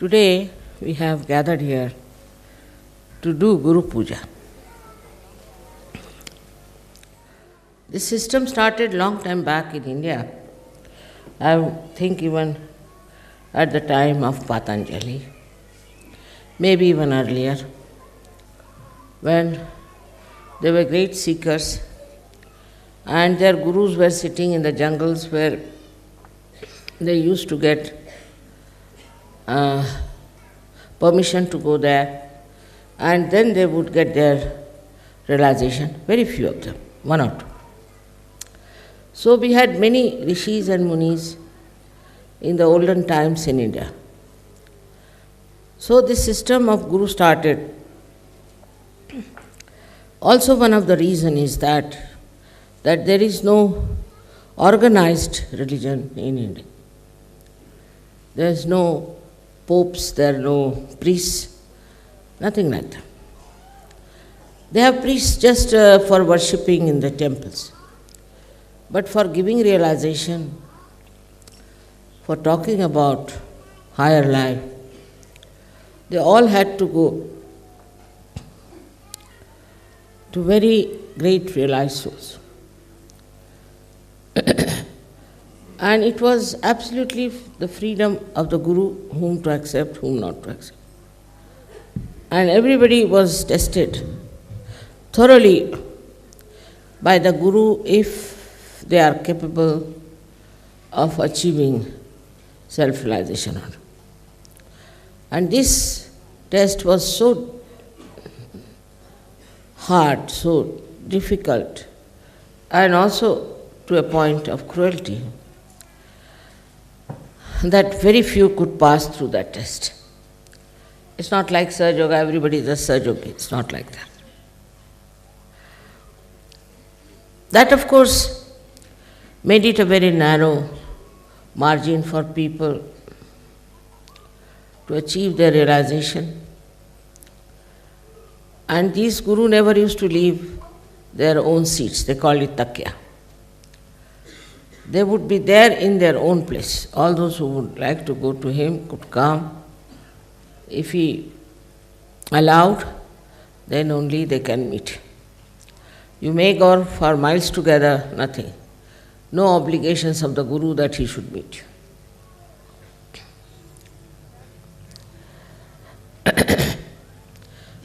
Today we have gathered here to do Guru Puja. This system started long time back in India. I think even at the time of Patanjali, maybe even earlier, when there were great seekers and their gurus were sitting in the jungles where they used to get permission to go there, and then they would get their realization, very few of them, one or two. So we had many rishis and munis in the olden times in India. So this system of guru started. Also one of the reasons is that there is no organized religion in India. There is no popes, there are no priests, nothing like that. They have priests just for worshipping in the temples. But for giving realization, for talking about higher life, they all had to go to very great realized souls. And it was absolutely the freedom of the Guru whom to accept, whom not to accept. And everybody was tested thoroughly by the Guru if they are capable of achieving self-realization. And this test was so hard, so difficult, and also to a point of cruelty, that very few could pass through that test. It's not like Sahaja Yoga, everybody does Sahaja Yoga. It's not like that. That, of course, made it a very narrow margin for people to achieve their realization. And these Guru never used to leave their own seats. They called it takya. They would be there in their own place. All those who would like to go to him could come. If he allowed, then only they can meet. You may go for miles together, nothing. No obligations of the Guru that he should meet you.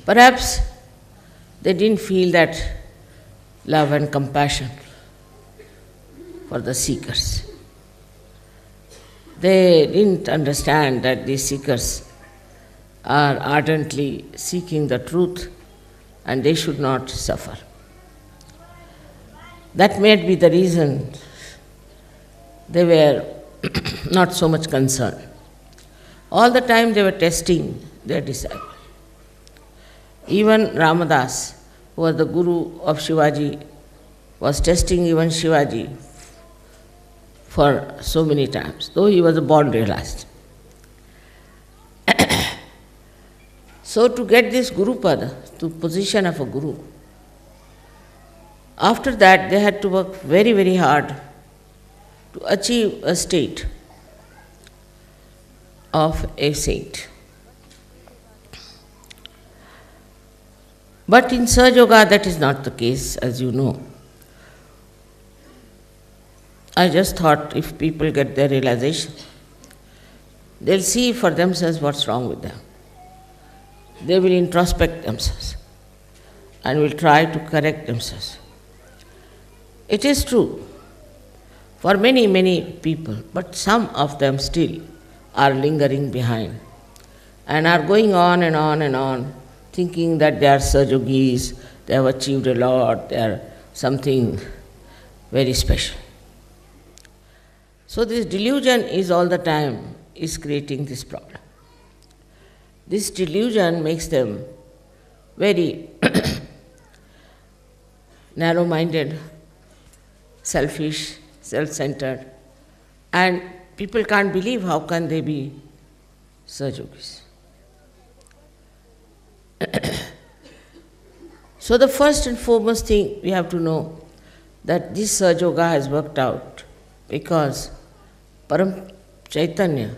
Perhaps they didn't feel that love and compassion for the seekers. They didn't understand that these seekers are ardently seeking the truth and they should not suffer. That may be the reason they were not so much concerned. All the time they were testing their disciples. Even Ramadas, who was the Guru of Shivaji, was testing even Shivaji for so many times, though he was a born realized. So to get this Guru Pada, to position of a Guru, after that they had to work very, very hard to achieve a state of a saint. But in Sahaja Yoga that is not the case, as you know. I just thought if people get their realization, they'll see for themselves what's wrong with them. They will introspect themselves and will try to correct themselves. It is true for many, many people, but some of them still are lingering behind and are going on and on and on, thinking that they are Sahaja Yogis, they have achieved a lot, they are something very special. So this delusion is all the time is creating this problem. This delusion makes them very narrow-minded, selfish, self-centered, and people can't believe how can they be Sahaja Yogis. So the first and foremost thing we have to know that this Sahaja Yoga has worked out because Param Chaitanya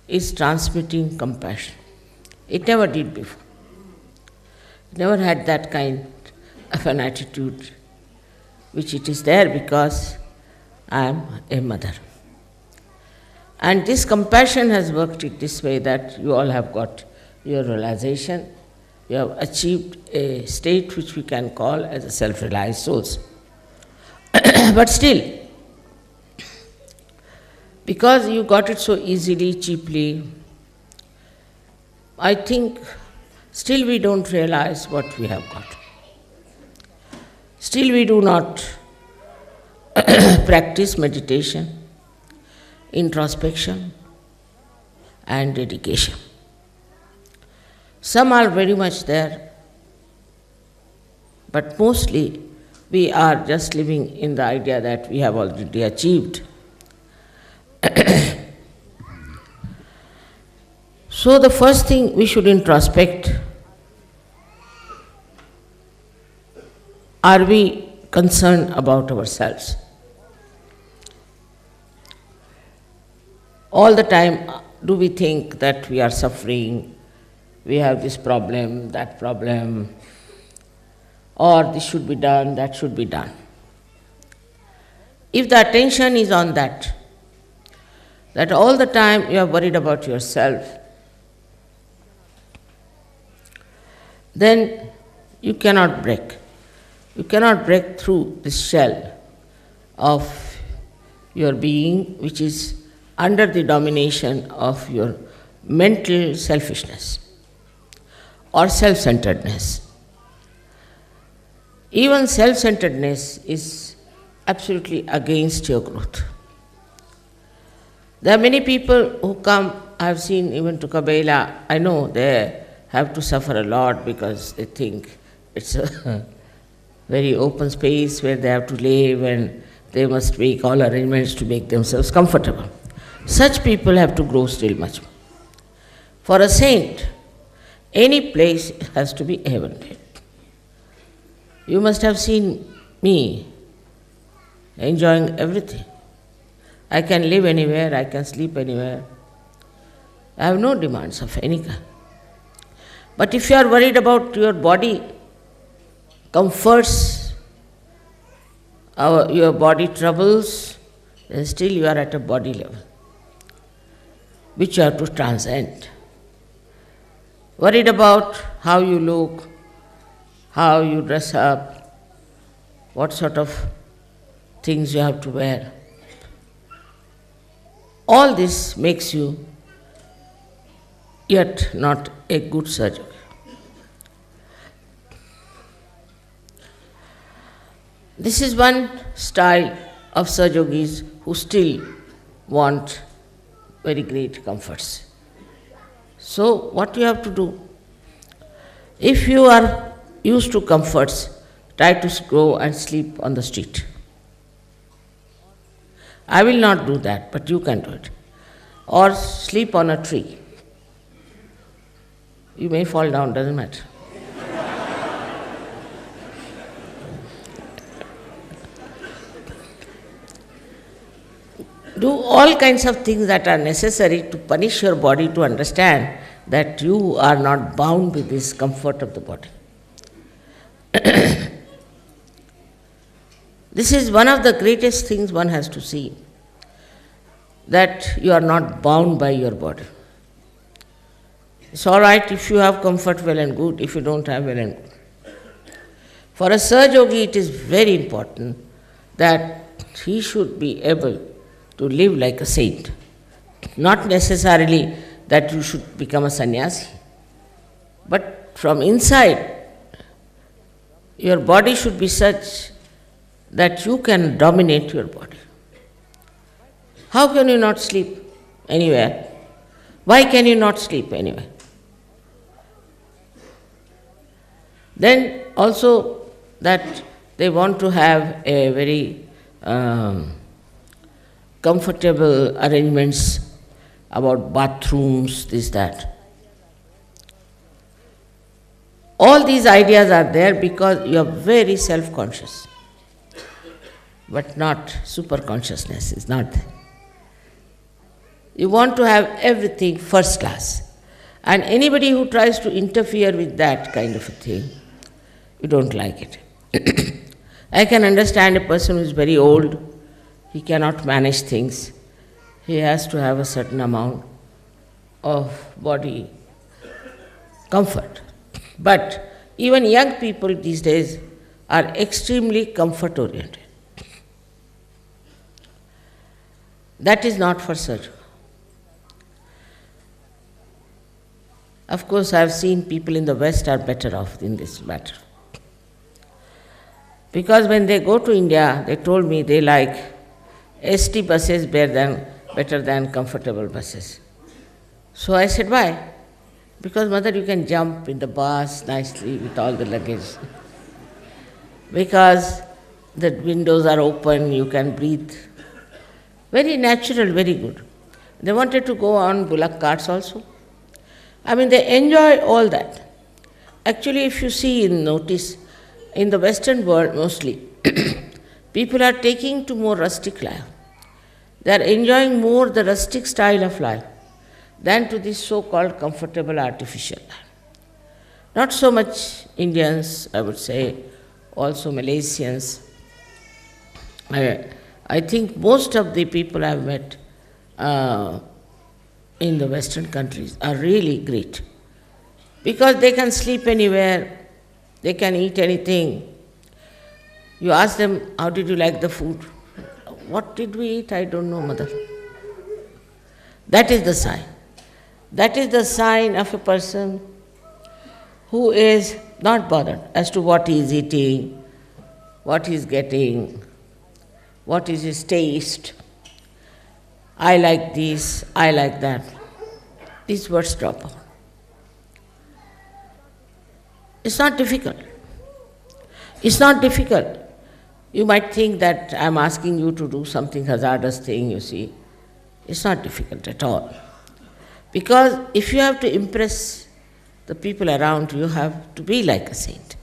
is transmitting compassion. It never did before. It never had that kind of an attitude, which it is there because I am a mother. And this compassion has worked it this way that you all have got your realization. You have achieved a state which we can call as a self-realized souls. But still, because you got it so easily, cheaply, I think still we don't realize what we have got. Still we do not practice meditation, introspection, and dedication. Some are very much there, but mostly we are just living in the idea that we have already achieved. So the first thing we should introspect, are we concerned about ourselves? All the time, do we think that we are suffering, we have this problem, that problem, or this should be done, that should be done? If the attention is on that all the time you are worried about yourself, then you cannot break. You cannot break through this shell of your being, which is under the domination of your mental selfishness or self-centeredness. Even self-centeredness is absolutely against your growth. There are many people who come, I have seen even to Kabaila, I know they have to suffer a lot because they think it's a very open space where they have to live and they must make all arrangements to make themselves comfortable. Such people have to grow still much more. For a saint, any place has to be heaven. You must have seen me enjoying everything. I can live anywhere, I can sleep anywhere. I have no demands of any kind. But if you are worried about your body comforts, your body troubles, then still you are at a body level, which you have to transcend. Worried about how you look, how you dress up, what sort of things you have to wear. All this makes you yet not a good surgeon. This is one style of Sahaja Yogis who still want very great comforts. So what you have to do? If you are used to comforts, try to go and sleep on the street. I will not do that, but you can do it. Or sleep on a tree. You may fall down, doesn't matter. Do all kinds of things that are necessary to punish your body to understand that you are not bound with this comfort of the body. This is one of the greatest things one has to see, that you are not bound by your body. It's all right if you have comfort, well and good. If you don't have, well and good. For a Sahaja Yogi, it is very important that he should be able to live like a saint. Not necessarily that you should become a sannyasi, but from inside, your body should be such that you can dominate your body. How can you not sleep anywhere? Why can you not sleep anywhere? Then also that they want to have a very comfortable arrangements about bathrooms, this, that. All these ideas are there because you are very self-conscious, but not super-consciousness is not there. You want to have everything first class. And anybody who tries to interfere with that kind of a thing, you don't like it. I can understand a person who is very old, he cannot manage things. He has to have a certain amount of body comfort. But even young people these days are extremely comfort oriented. That is not for surgery. Of course, I have seen people in the West are better off in this matter. Because when they go to India, they told me they like ST buses better than comfortable buses. So I said, why? Because mother, you can jump in the bus nicely with all the luggage. Because the windows are open, you can breathe. Very natural, very good. They wanted to go on bullock carts also. I mean, they enjoy all that. Actually, if you see in notice, in the Western world mostly, people are taking to more rustic life. They are enjoying more the rustic style of life than to this so-called comfortable artificial life. Not so much Indians, I would say, also Malaysians. I think most of the people I've met in the Western countries are really great. Because they can sleep anywhere, they can eat anything. You ask them, how did you like the food? What did we eat? I don't know, mother. That is the sign. That is the sign of a person who is not bothered as to what he is eating, what he is getting, what is his taste. I like this, I like that. These words drop out. It's not difficult. It's not difficult. You might think that I'm asking you to do something hazardous thing, you see. It's not difficult at all. Because if you have to impress the people around you, you have to be like a saint.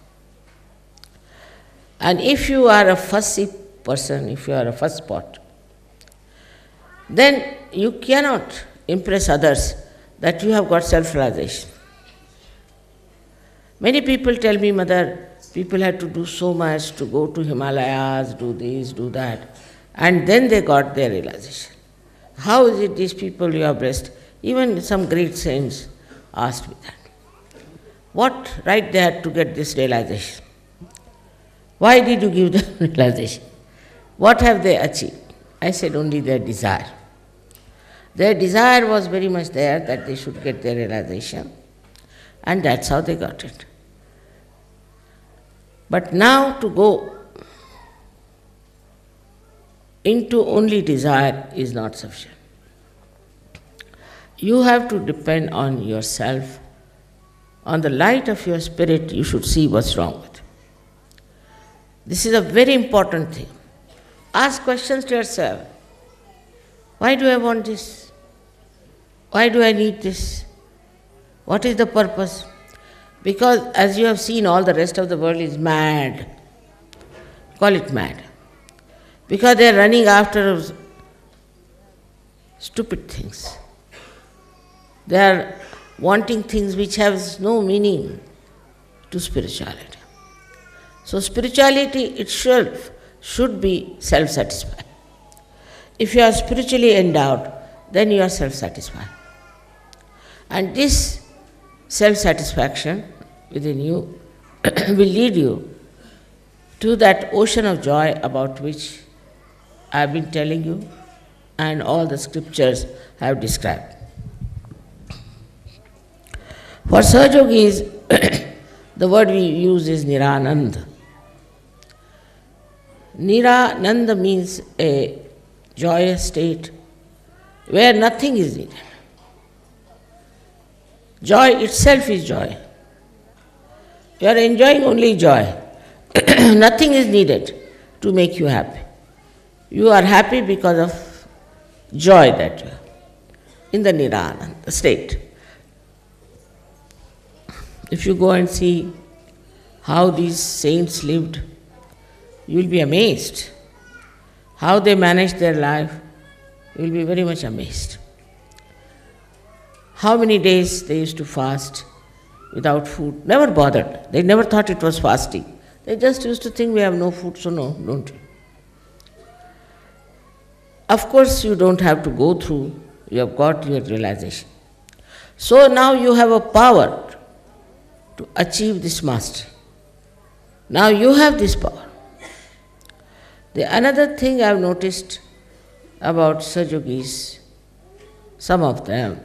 And if you are a fussy person, if you are a fusspot, then you cannot impress others that you have got self-realization. Many people tell me, mother, people had to do so much to go to Himalayas, do this, do that, and then they got their realization. How is it these people you have blessed? Even some great saints asked me that. What right they had to get this realization? Why did you give them realization? What have they achieved? I said only their desire. Their desire was very much there that they should get their realization, and that's how they got it. But now to go into only desire is not sufficient. You have to depend on yourself. On the light of your spirit, you should see what's wrong with you. This is a very important thing. Ask questions to yourself. Why do I want this? Why do I need this? What is the purpose? Because as you have seen, all the rest of the world is mad. Call it mad. Because they are running after stupid things. They are wanting things which have no meaning to spirituality. So spirituality itself should be self-satisfied. If you are spiritually endowed, then you are self-satisfied. And this self-satisfaction within you will lead you to that ocean of joy about which I have been telling you and all the scriptures have described. For Sahaja Yogis, the word we use is Nirananda. Nirananda means a joyous state where nothing is needed. Joy itself is joy. You are enjoying only joy. Nothing is needed to make you happy. You are happy because of joy that you have in the Nirananda state. If you go and see how these saints lived, you will be amazed. How they managed their life, you will be very much amazed. how many days they used to fast without food, never bothered. They never thought it was fasting. They just used to think we have no food, so no, don't we? Of course, you don't have to go through, you have got your realization. So now you have a power to achieve this mastery. Now you have this power. The another thing I have noticed about Sahaja-yogis, some of them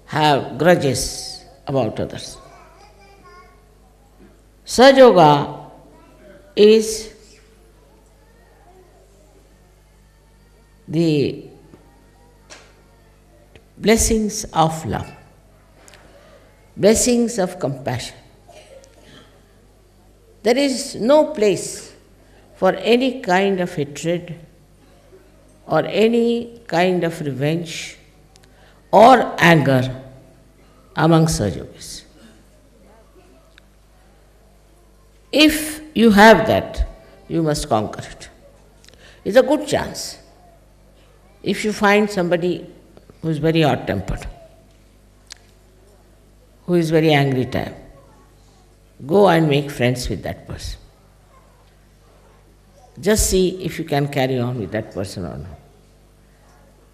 have grudges about others. Sahaja Yoga is the blessings of love, blessings of compassion. There is no place for any kind of hatred or any kind of revenge or anger among Sahaja-yogis. If you have that, you must conquer it. It's a good chance. If you find somebody who is very hot-tempered, who is very angry type, go and make friends with that person. Just see if you can carry on with that person or not.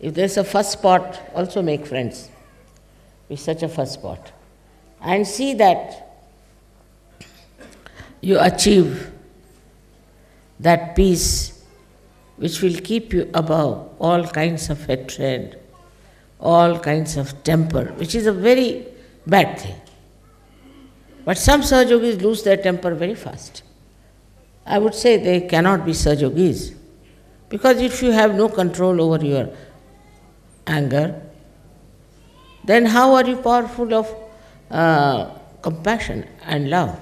If there's a first spot, also make friends with such a first spot. And see that you achieve that peace which will keep you above all kinds of hatred, all kinds of temper, which is a very bad thing. But some Sahaja-yogis lose their temper very fast. I would say they cannot be Sahaja-yogis, because if you have no control over your anger, then how are you powerful of compassion and love?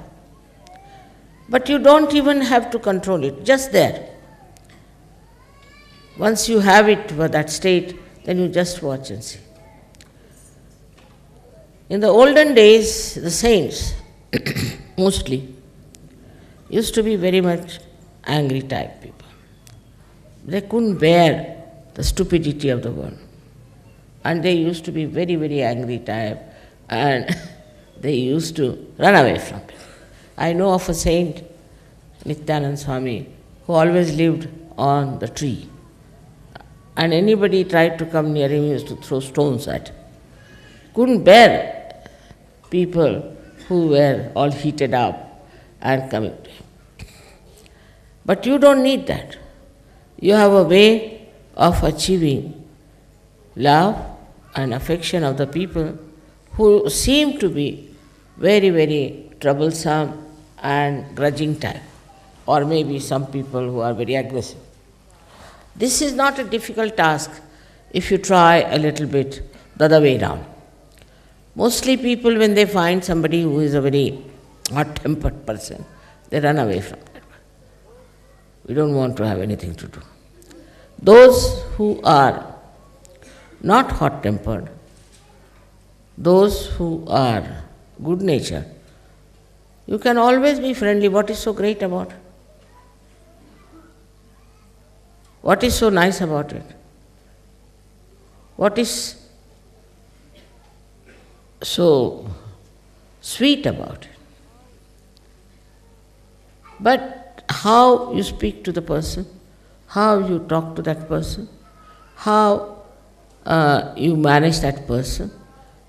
But you don't even have to control it, just there. Once you have it for that state, then you just watch and see. In the olden days, the saints mostly used to be very much angry type people. They couldn't bear the stupidity of the world. And they used to be very, very angry type, and they used to run away from it. I know of a saint, Nityananda Swami, who always lived on the tree. And anybody tried to come near him, he used to throw stones at him. Couldn't bear people who were all heated up and coming to him. But you don't need that. You have a way of achieving love and affection of the people who seem to be very, very troublesome and grudging type, or maybe some people who are very aggressive. This is not a difficult task if you try a little bit the other way round. Mostly people, when they find somebody who is a very hot-tempered person, they run away from that. We don't want to have anything to do. Those who are not hot-tempered, those who are good-natured, you can always be friendly. What is so great about it? What is so nice about it? What is so sweet about it? But how you speak to the person, how you talk to that person, how you manage that person,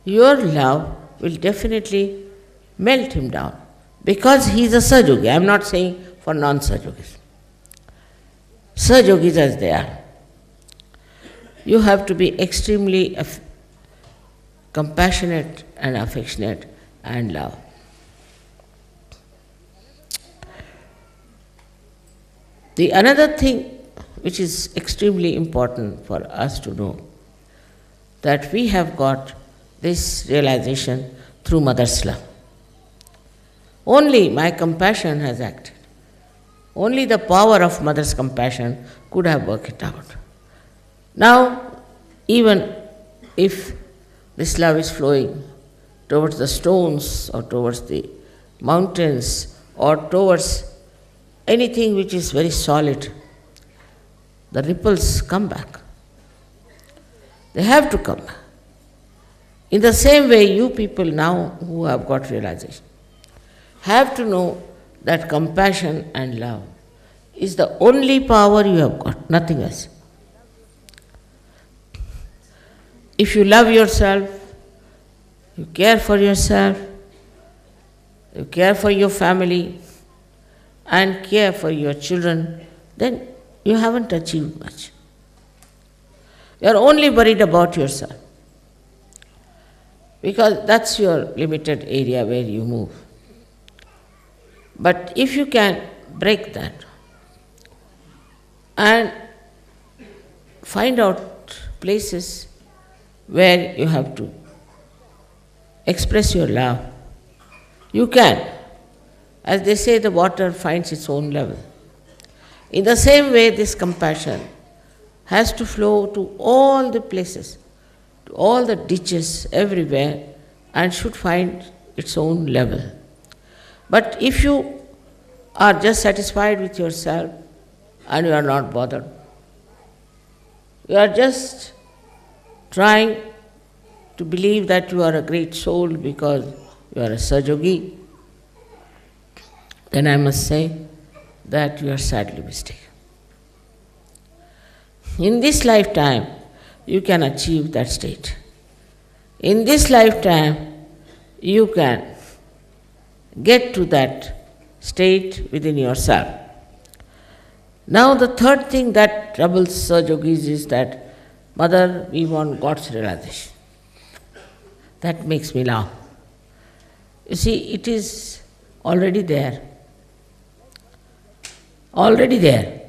your love will definitely melt him down. Because he is a Sahaja-yogi. I am not saying for non-Sahaja-yogis. Sahaja-yogis as they are. You have to be extremely compassionate and affectionate and love. The another thing which is extremely important for us to know, that we have got this realization through Mother's love. Only my compassion has acted. Only the power of Mother's compassion could have worked it out. Now, even if this love is flowing towards the stones or towards the mountains or towards anything which is very solid, the ripples come back. They have to come back. In the same way, you people now who have got realization have to know that compassion and love is the only power you have got, nothing else. If you love yourself, you care for yourself, you care for your family, and care for your children, then you haven't achieved much. You are only worried about yourself, because that's your limited area where you move. But if you can break that and find out places where you have to express your love, you can. As they say, the water finds its own level. In the same way, this compassion has to flow to all the places, to all the ditches, everywhere, and should find its own level. But if you are just satisfied with yourself and you are not bothered, you are just trying to believe that you are a great soul because you are a Sahajogi, then I must say that you are sadly mistaken. In this lifetime, you can achieve that state. In this lifetime, you can get to that state within yourself. Now the third thing that troubles Sahajogis is that, Mother, we want God's realization. That makes me laugh. You see, it is already there. Already there.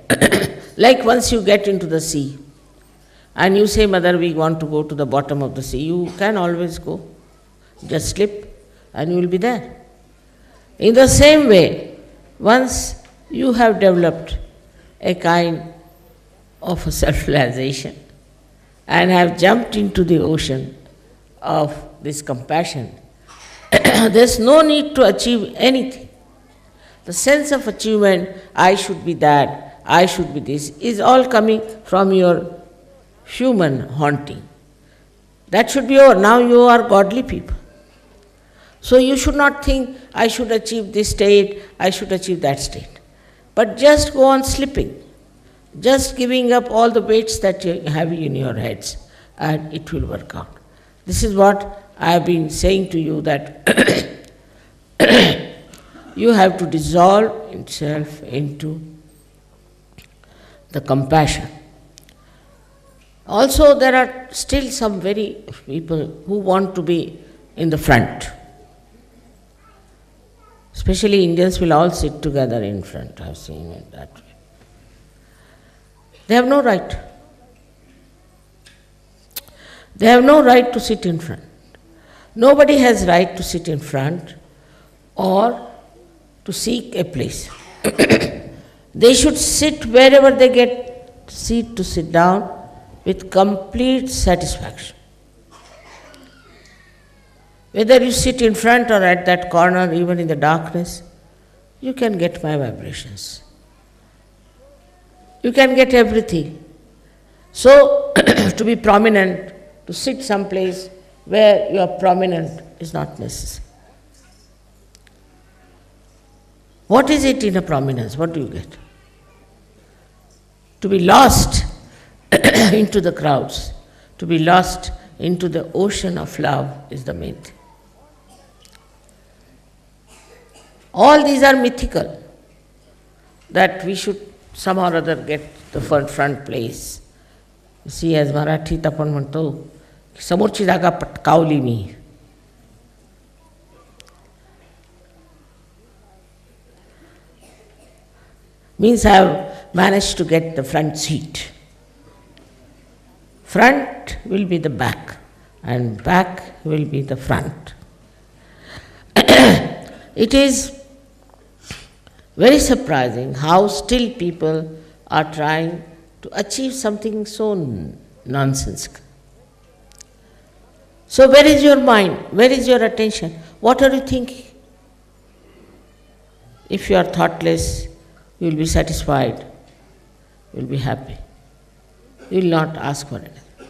Like once you get into the sea and you say, Mother, we want to go to the bottom of the sea, you can always go. Just slip and you will be there. In the same way, once you have developed a kind of a self-realization and have jumped into the ocean of this compassion, there's no need to achieve anything. The sense of achievement, I should be that, I should be this, is all coming from your human haunting. That should be over. Now you are godly people. So you should not think, I should achieve this state, I should achieve that state. But just go on slipping, just giving up all the weights that you have in your heads, and it will work out. This is what I have been saying to you, that you have to dissolve itself into the compassion. Also, there are still some very people who want to be in the front. Especially Indians will all sit together in front. I have seen it that way. They have no right. They have no right to sit in front. Nobody has right to sit in front or to seek a place. They should sit wherever they get seat to sit down with complete satisfaction. Whether you sit in front or at that corner, even in the darkness, you can get my vibrations. You can get everything. So, to be prominent, to sit someplace where you are prominent is not necessary. What is it in a prominence? What do you get? To be lost into the crowds, to be lost into the ocean of love is the main thing. All these are mythical, that we should somehow or other get the front place. You see, as Marathi आपण म्हणतो, समोरची जागा पटकावली मी. Means I have managed to get the front seat. Front will be the back, and back will be the front. It is very surprising how still people are trying to achieve something so nonsensical. So where is your mind? Where is your attention? What are you thinking? If you are thoughtless, you will be satisfied, you will be happy. You will not ask for anything.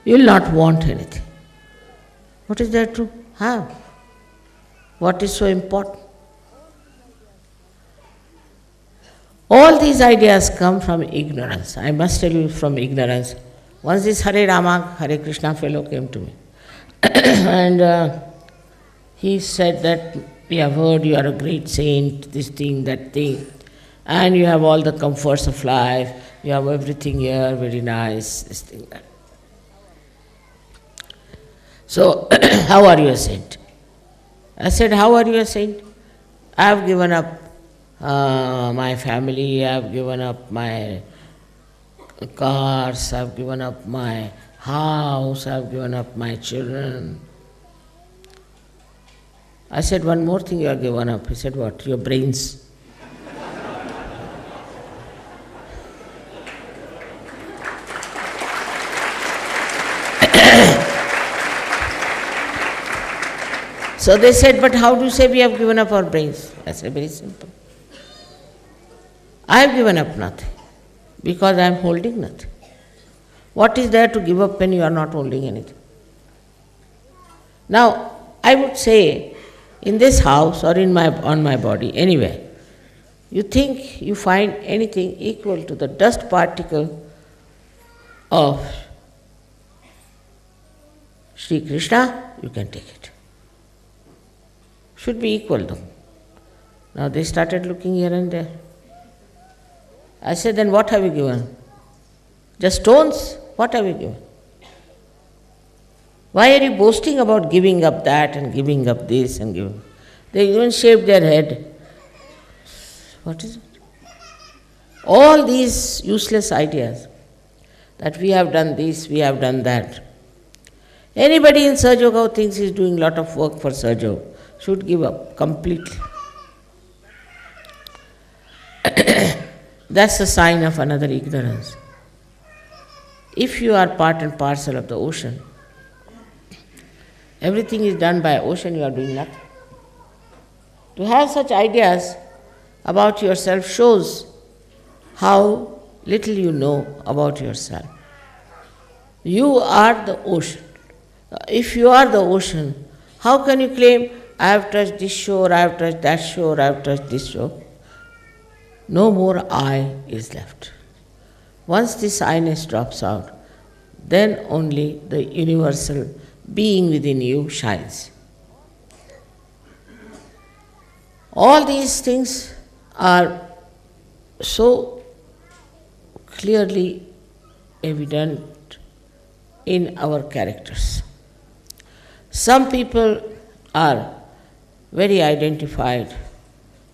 You will not want anything. What is there to have? What is so important? All these ideas come from ignorance. I must tell you, from ignorance. Once this Hare Rama, Hare Krishna fellow came to me and he said that we have heard you are a great saint, this thing, that thing, and you have all the comforts of life, you have everything here, very nice, this thing, that. So, how are you a saint? I said, how are you a saint? I have given up my family, I have given up my cars, I have given up my house, I have given up my children. I said, one more thing you have given up. He said, what? Your brains. So they said, but how do you say we have given up our brains? I said, very simple. I have given up nothing because I am holding nothing. What is there to give up when you are not holding anything? Now, I would say, in this house or on my body, anywhere, you think you find anything equal to the dust particle of Sri Krishna, you can take it. Should be equal though. Now they started looking here and there. I said, then what have you given? Just stones? What have you given? Why are you boasting about giving up that and giving up this and giving? They even shaved their head. What is it? All these useless ideas that we have done this, we have done that. Anybody in Sahaja Yoga who thinks he is doing a lot of work for Sahaja Yoga should give up completely. That's a sign of another ignorance. If you are part and parcel of the ocean, everything is done by ocean, you are doing nothing. To have such ideas about yourself shows how little you know about yourself. You are the ocean. If you are the ocean, how can you claim, I have touched this shore, I have touched that shore, I have touched this shore? No more I is left. Once this I-ness drops out, then only the universal being within you shines. All these things are so clearly evident in our characters. Some people are very identified,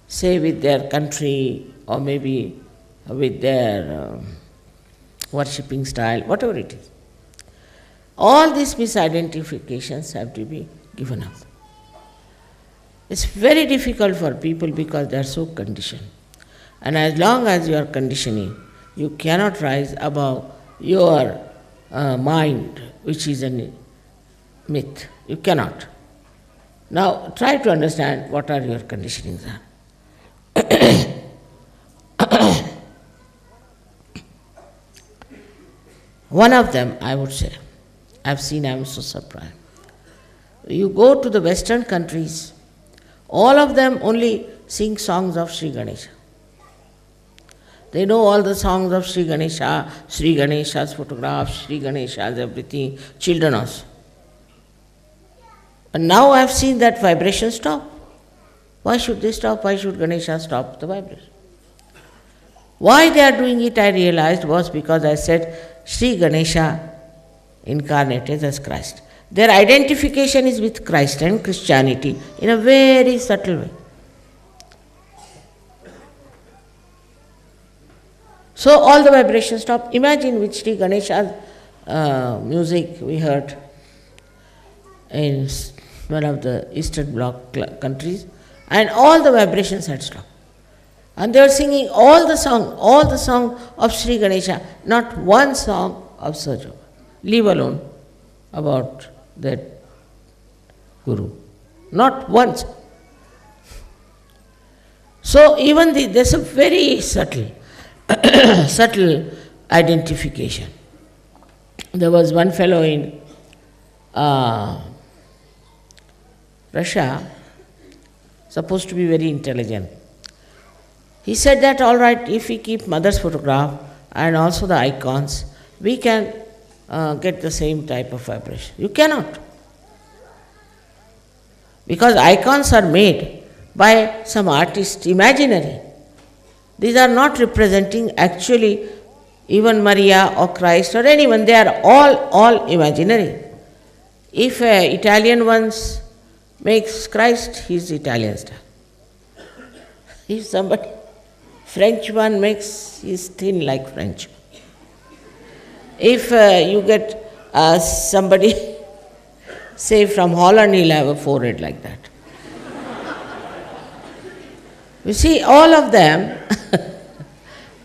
say with their country or maybe with their worshipping style, whatever it is. All these misidentifications have to be given up. It's very difficult for people because they are so conditioned. And as long as you are conditioning, you cannot rise above your mind, which is a myth. You cannot. Now try to understand what are your conditionings are. One of them, I would say, I've seen, I'm so surprised. You go to the Western countries, all of them only sing songs of Sri Ganesha. They know all the songs of Sri Ganesha, Sri Ganesha's photographs, Sri Ganesha's everything, children also. And now I've seen that vibration stop. Why should they stop? Why should Ganesha stop the vibration? Why they are doing it, I realized, was because I said Sri Ganesha incarnated as Christ. Their identification is with Christ and Christianity in a very subtle way. So all the vibrations stop. Imagine with Sri Ganesha's music we heard in one of the Eastern Bloc countries, and all the vibrations had stopped. And they were singing all the song of Sri Ganesha, not one song of Sahaja Yoga, leave alone about that Guru. Not once. So even there's a very subtle identification. There was one fellow in Russia, supposed to be very intelligent. He said that, all right, if we keep mother's photograph and also the icons, we can get the same type of vibration. You cannot. Because icons are made by some artist, imaginary. These are not representing actually even Maria or Christ or anyone. They are all imaginary. If Italian ones makes Christ, he is Italian style. If somebody French one makes, he is thin like French. If you get somebody, say from Holland, he'll have a forehead like that. You see, all of them,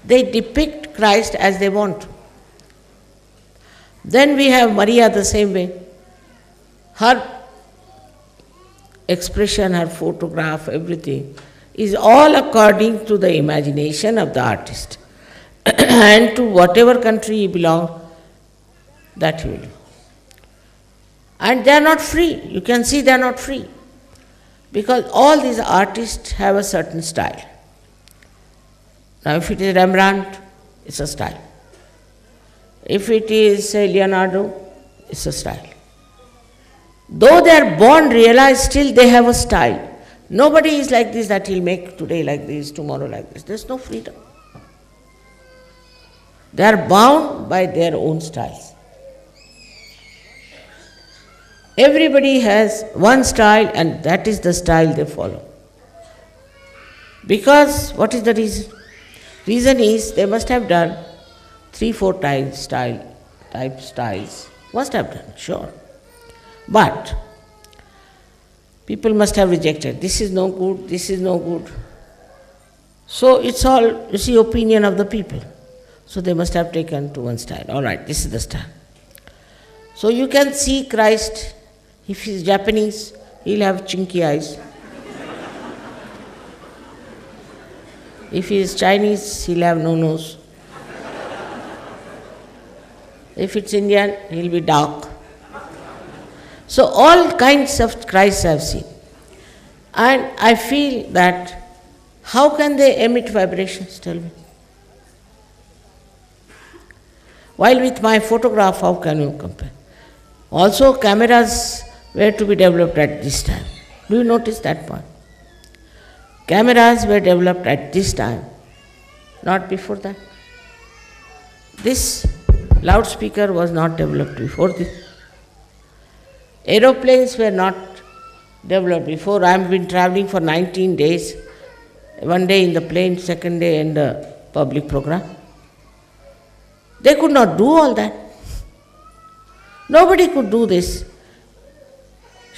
they depict Christ as they want. Then we have Maria the same way. Her expression, her photograph, everything is all according to the imagination of the artist. And to whatever country he belongs, that he will do. And they are not free. You can see they are not free. Because all these artists have a certain style. Now if it is Rembrandt, it's a style. If it is Leonardo, it's a style. Though they are born realized, still they have a style. Nobody is like this, that he'll make today like this, tomorrow like this. There's no freedom. They are bound by their own styles. Everybody has one style, and that is the style they follow. Because, what is the reason? Reason is they must have done 3-4 type styles. Must have done, sure. But people must have rejected. This is no good, this is no good. So it's all, you see, opinion of the people. So they must have taken to one style. All right, this is the style. So you can see Christ. If he's Japanese, he'll have chinky eyes. If he is Chinese, he'll have no nose. If it's Indian, he'll be dark. So all kinds of Christs I've seen. And I feel that, how can they emit vibrations, tell me? While with my photograph, how can you compare? Also, cameras were to be developed at this time. Do you notice that point? Cameras were developed at this time, not before that. This loudspeaker was not developed before this. Aeroplanes were not developed before. I have been traveling for 19 days, one day in the plane, second day in the public program. They could not do all that. Nobody could do this.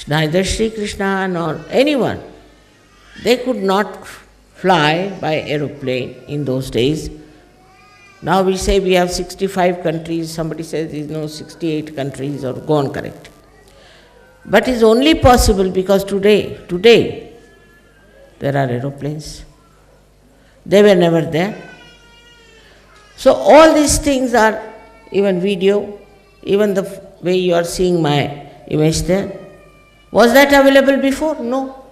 Neither Sri Krishna nor anyone. They could not fly by aeroplane in those days. Now we say we have 65 countries, somebody says there is no 68 countries, or go on correct. But it's only possible because today, there are aeroplanes. They were never there. So all these things are, even video, even the way you are seeing my image there, was that available before? No.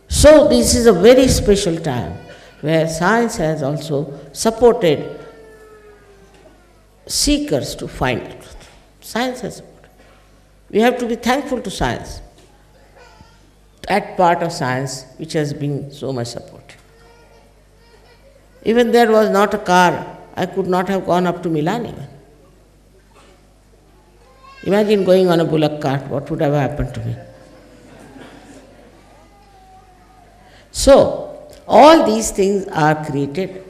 So this is a very special time where science has also supported seekers to find the truth. Science has supported. We have to be thankful to science, that part of science which has been so much supported. Even there was not a car, I could not have gone up to Milan even. Imagine going on a bullock cart, what would have happened to me? So, all these things are created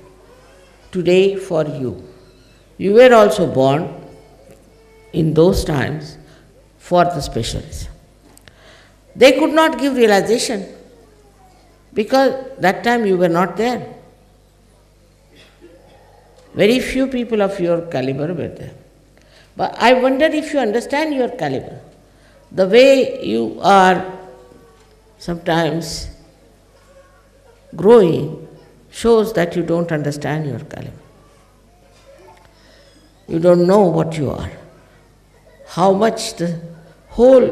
today for you. You were also born in those times for the specialists. They could not give realization because that time you were not there. Very few people of your caliber were there. But I wonder if you understand your caliber. The way you are sometimes growing shows that you don't understand your caliber. You don't know what you are, how much the whole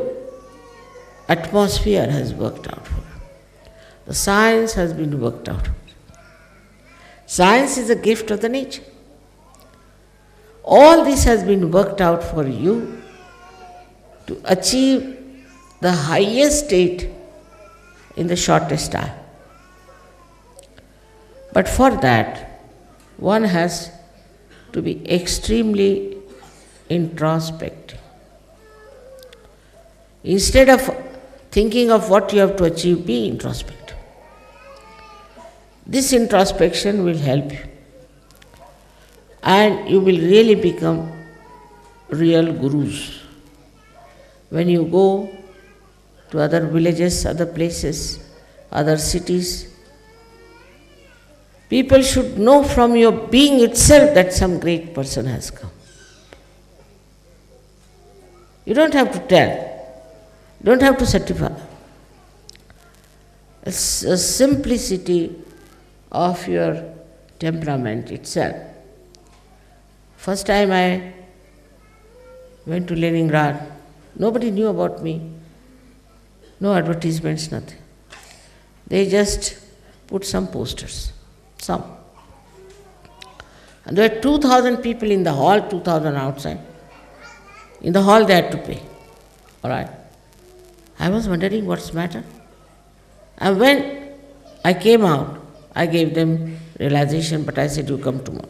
atmosphere has worked out for you. The science has been worked out. Science is a gift of the nature. All this has been worked out for you to achieve the highest state in the shortest time. But for that, one has to be extremely introspective. Instead of thinking of what you have to achieve, be introspective. This introspection will help you, and you will really become real gurus. When you go to other villages, other places, other cities, people should know from your being itself that some great person has come. You don't have to tell, you don't have to certify. It's a simplicity of your temperament itself. First time I went to Leningrad, nobody knew about me. No advertisements, nothing. They just put some posters, some. And there were 2,000 people in the hall, 2,000 outside. In the hall they had to pay. All right. I was wondering what's the matter. And when I came out, I gave them realization, but I said, you come tomorrow.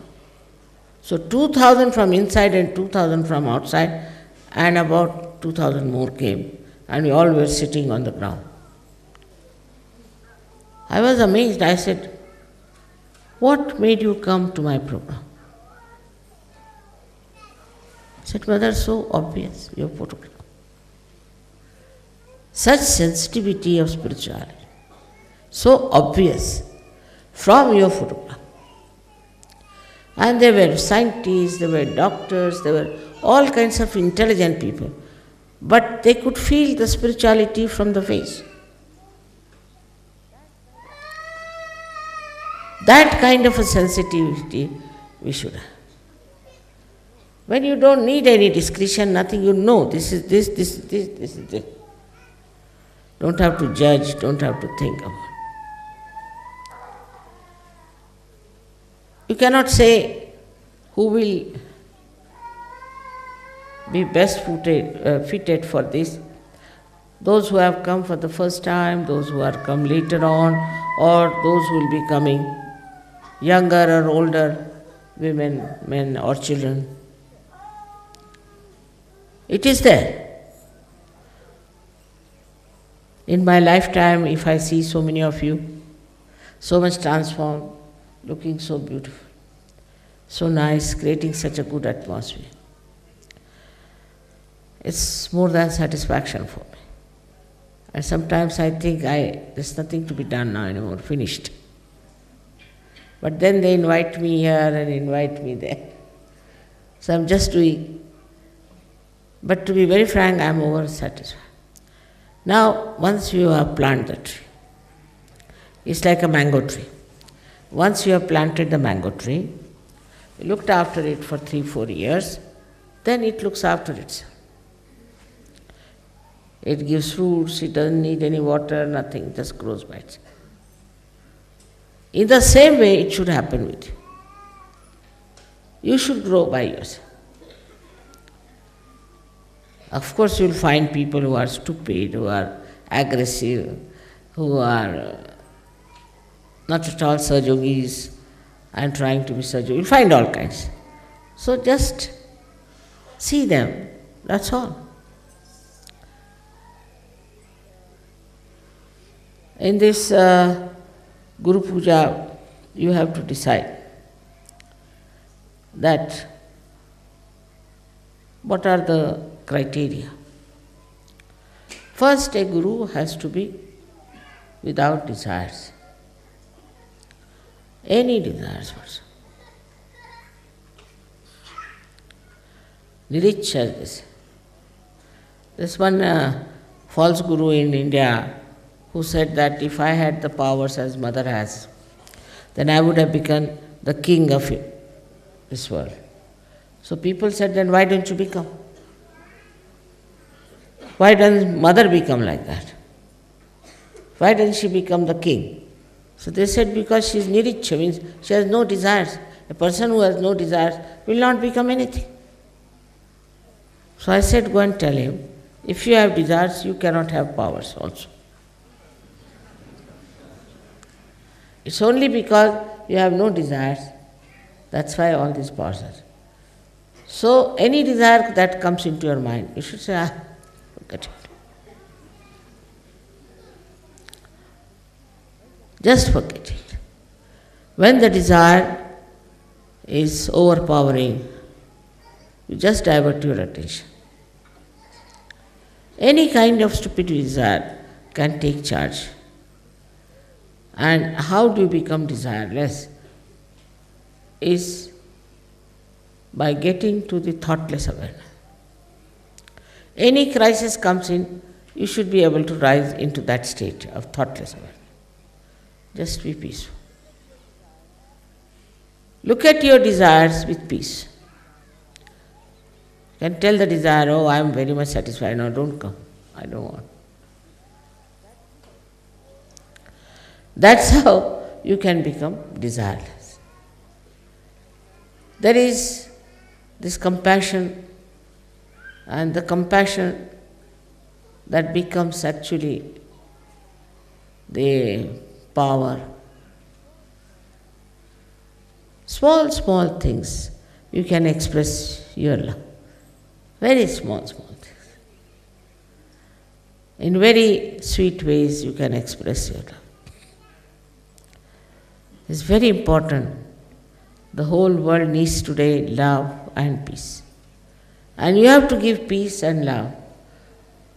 So 2,000 from inside and 2,000 from outside, and about 2,000 more came, and we all were sitting on the ground. I was amazed. I said, what made you come to my program? I said, Mother, so obvious, your photograph. Such sensitivity of spirituality, so obvious from your photograph. And there were scientists, there were doctors, there were all kinds of intelligent people, but they could feel the spirituality from the face. That kind of a sensitivity we should have. When you don't need any discretion, nothing, you know this is this, this is this, this is this. Don't have to judge, don't have to think about it. You cannot say who will be best fitted for this. Those who have come for the first time, those who are come later on, or those who will be coming, younger or older, women, men or children. It is there. In my lifetime, if I see so many of you, so much transformed, looking so beautiful, so nice, creating such a good atmosphere, it's more than satisfaction for me. And sometimes I think there's nothing to be done now anymore, finished. But then they invite me here and invite me there. So I'm just doing. But to be very frank, I'm over-satisfied. Now, once you have planted the tree, it's like a mango tree. Once you have planted the mango tree, you looked after it for 3-4 years, then it looks after itself. It gives fruits, it doesn't need any water, nothing, it just grows by itself. In the same way, it should happen with you. You should grow by yourself. Of course, you'll find people who are stupid, who are aggressive, who are not at all Sahajogis and trying to be Sahajogi. You'll find all kinds. So just see them, that's all. In this Guru Puja, you have to decide that what are the criteria. First, a guru has to be without desires, any desires also. Niricha is this. There's one false guru in India who said that if I had the powers as mother has, then I would have become the king of this world. So people said, then why don't you become? Why doesn't mother become like that? Why doesn't she become the king? So they said because she is niricha, means she has no desires. A person who has no desires will not become anything. So I said, go and tell him, if you have desires, you cannot have powers also. It's only because you have no desires, that's why all these powers are. So any desire that comes into your mind, you should say, forget it. Just forget it. When the desire is overpowering, you just divert your attention. Any kind of stupid desire can take charge. And how do you become desireless? Is by getting to the thoughtless awareness. Any crisis comes in, you should be able to rise into that state of thoughtless awareness. Just be peaceful. Look at your desires with peace. You can tell the desire, oh, I am very much satisfied, now don't come, I don't want. That's how you can become desireless. There is this compassion, and the compassion that becomes actually the power. Small things you can express your love. Very small things. In very sweet ways you can express your love. It's very important. The whole world needs today love and peace. And you have to give peace and love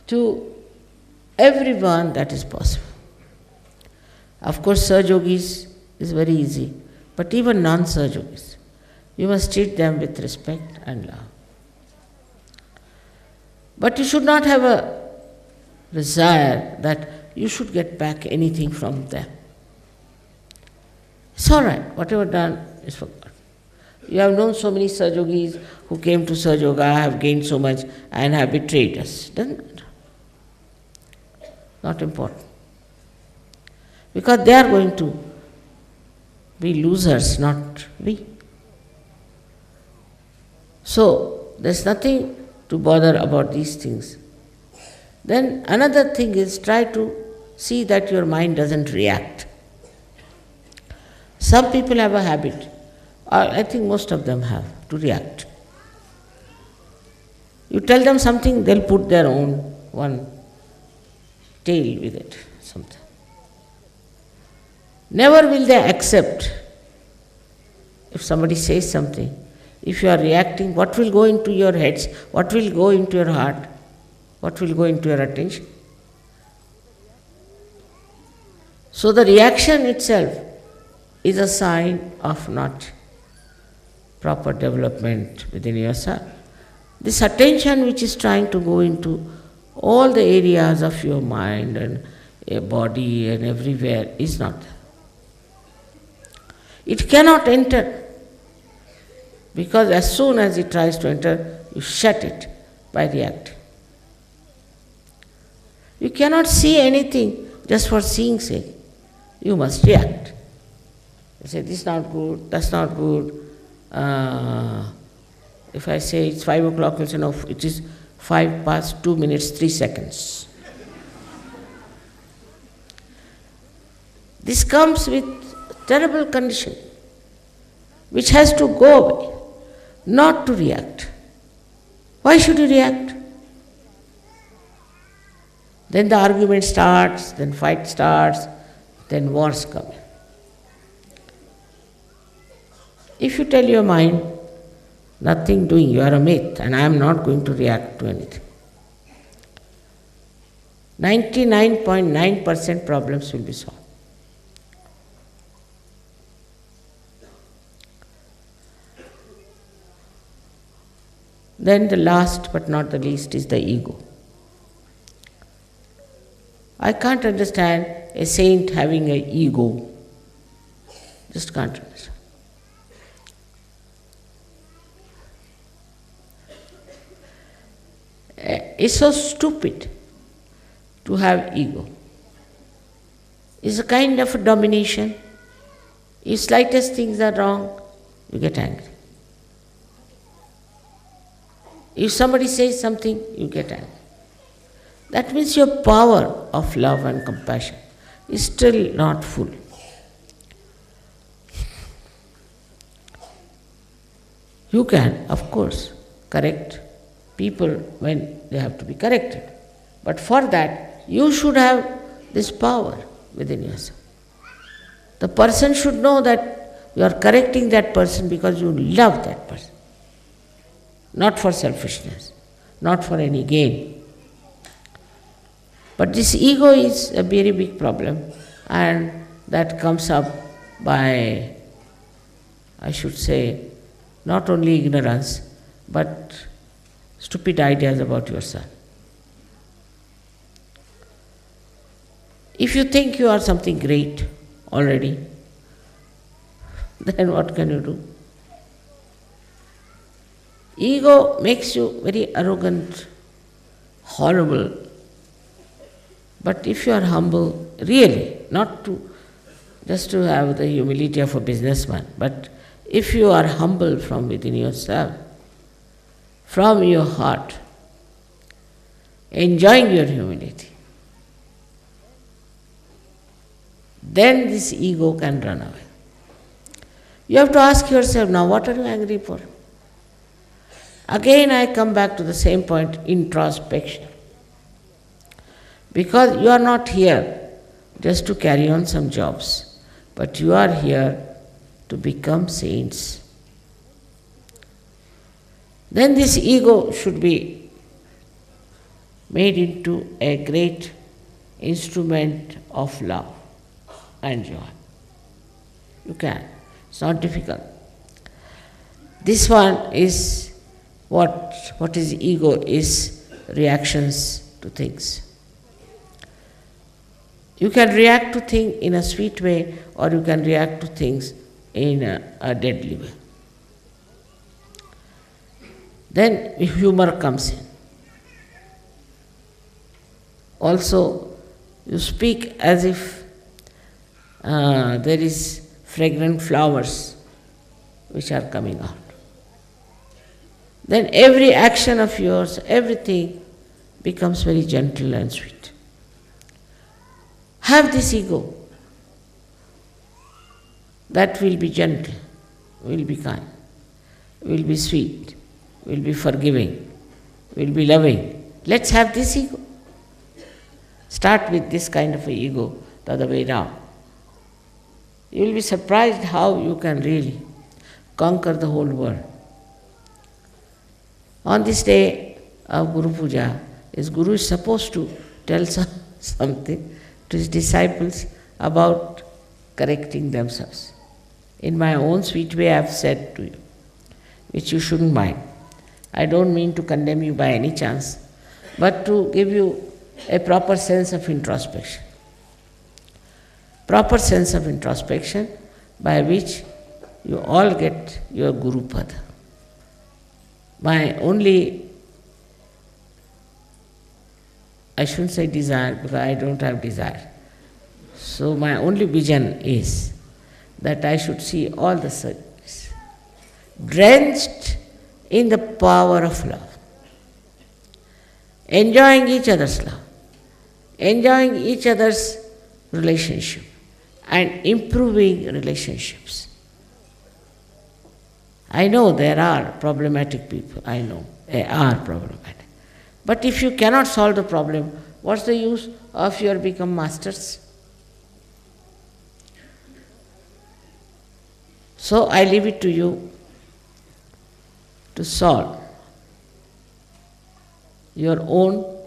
to everyone that is possible. Of course, Sahajogis is very easy, but even non-Sahajogis, you must treat them with respect and love. But you should not have a desire that you should get back anything from them. It's all right, whatever done is forgotten. You have known so many Sahajogis who came to Sahajoga, have gained so much and have betrayed us. Doesn't matter. Not important. Because they are going to be losers, not we. So, there's nothing to bother about these things. Then another thing is try to see that your mind doesn't react. Some people have a habit, or I think most of them have, to react. You tell them something, they'll put their own one tail with it, something. Never will they accept if somebody says something. If you are reacting, what will go into your heads? What will go into your heart? What will go into your attention? So the reaction itself is a sign of not proper development within yourself. This attention which is trying to go into all the areas of your mind and your body and everywhere is not there. It cannot enter, because as soon as it tries to enter, you shut it by reacting. You cannot see anything just for seeing sake. You must react. You say, this is not good, that's not good. If I say it's 5 o'clock, you'll say, no, it is 5 past 2 minutes, 3 seconds. This comes with terrible condition, which has to go away, not to react. Why should you react? Then the argument starts, then fight starts, then wars come. If you tell your mind, nothing doing, you are a myth, and I am not going to react to anything, 99.9% problems will be solved. Then the last but not the least is the ego. I can't understand a saint having an ego. Just can't understand. It's so stupid to have ego. It's a kind of a domination. If slightest things are wrong, you get angry. If somebody says something, you get angry. That means your power of love and compassion is still not full. You can, of course, correct people when they have to be corrected. But for that, you should have this power within yourself. The person should know that you are correcting that person because you love that person. Not for selfishness, not for any gain. But this ego is a very big problem, and that comes up by, I should say, not only ignorance, but stupid ideas about yourself. If you think you are something great already, then what can you do? Ego makes you very arrogant, horrible. But if you are humble, really, not to just to have the humility of a businessman, but if you are humble from within yourself, from your heart, enjoying your humility, then this ego can run away. You have to ask yourself, now what are you angry for? Again I come back to the same point, introspection. Because you are not here just to carry on some jobs, but you are here to become saints. Then this ego should be made into a great instrument of love and joy. You can. It's not difficult. This one is what is ego is reactions to things. You can react to things in a sweet way, or you can react to things in a deadly way. Then humor comes in. Also, you speak as if there is fragrant flowers which are coming out. Then every action of yours, everything becomes very gentle and sweet. Have this ego. That will be gentle, will be kind, will be sweet, will be forgiving, will be loving. Let's have this ego. Start with this kind of a ego the other way round. You will be surprised how you can really conquer the whole world. On this day of Guru Puja, his Guru is supposed to tell something to his disciples about correcting themselves. In my own sweet way I have said to you, which you shouldn't mind. I don't mean to condemn you by any chance, but to give you a proper sense of introspection. Proper sense of introspection by which you all get your Guru Pada. My only, I shouldn't say desire because I don't have desire. So my only vision is that I should see all the service drenched in the power of love, enjoying each other's love, enjoying each other's relationship and improving relationships. I know there are problematic people, I know they are problematic. But if you cannot solve the problem, what's the use of your become masters? So I leave it to you to solve your own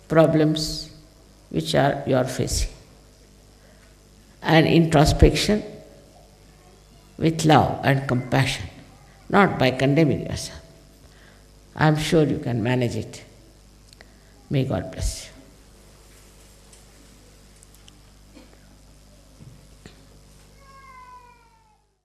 problems which you are facing. And introspection with love and compassion, not by condemning yourself. I am sure you can manage it. May God bless you.